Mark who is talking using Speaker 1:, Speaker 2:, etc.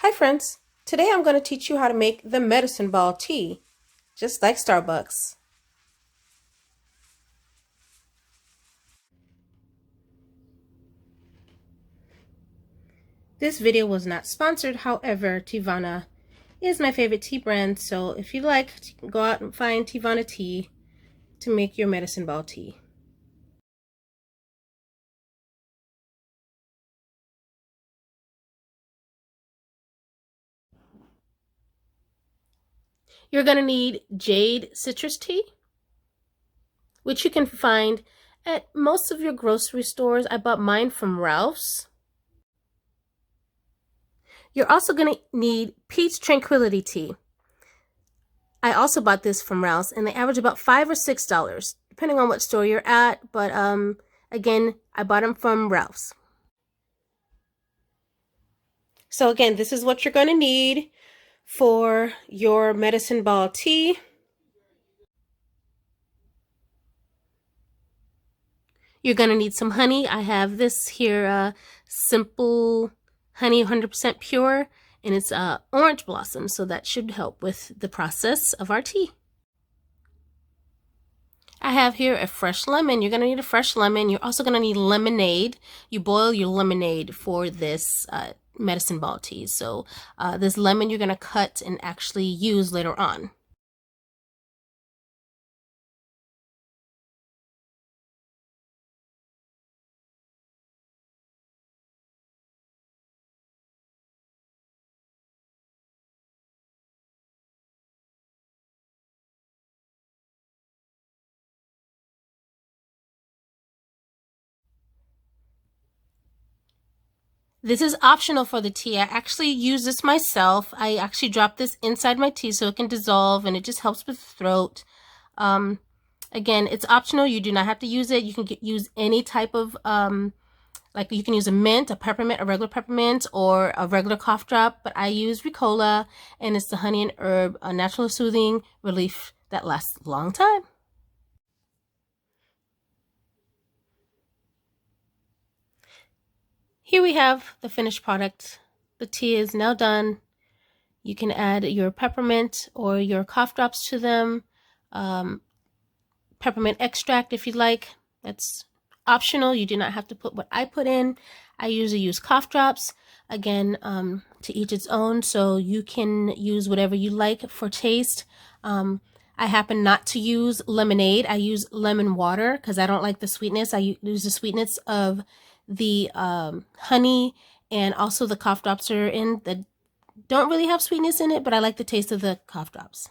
Speaker 1: Hi friends, today I'm going to teach you how to make the medicine ball tea, just like Starbucks. This video was not sponsored, however, Teavana is my favorite tea brand, so if you like, go out and find Teavana tea to make your medicine ball tea. You're going to need jade citrus tea, which you can find at most of your grocery stores. I bought mine from Ralph's. You're also going to need peach tranquility tea. I also bought this from Ralph's, and they average about $5 or $6, depending on what store you're at. But again, I bought them from Ralph's. So again, this is what you're going to need for your medicine ball tea. You're going to need some honey. I have this here, simple honey, 100% pure, and it's orange blossom, so that should help with the process of our tea. I have here a fresh lemon. You're going to need a fresh lemon. You're also going to need lemonade. You boil your lemonade for this medicine ball tea. So this lemon you're going to cut and actually use later on. This is optional for the tea. I actually use this myself. I actually drop this inside my tea so it can dissolve, and it just helps with the throat. Again, it's optional. You do not have to use it. You can use any type of, like you can use a mint, a peppermint, a regular peppermint, or a regular cough drop. But I use Ricola, and it's the honey and herb, a natural soothing relief that lasts a long time. Here we have the finished product. The tea is now done. You can add your peppermint or your cough drops to them. Peppermint extract if you'd like. That's optional. You do not have to put what I put in. I usually use cough drops. Again, to each its own, so you can use whatever you like for taste. I happen not to use lemonade. I use lemon water because I don't like the sweetness. I use the sweetness of the honey, and also the cough drops are in that don't really have sweetness in it, but I like the taste of the cough drops.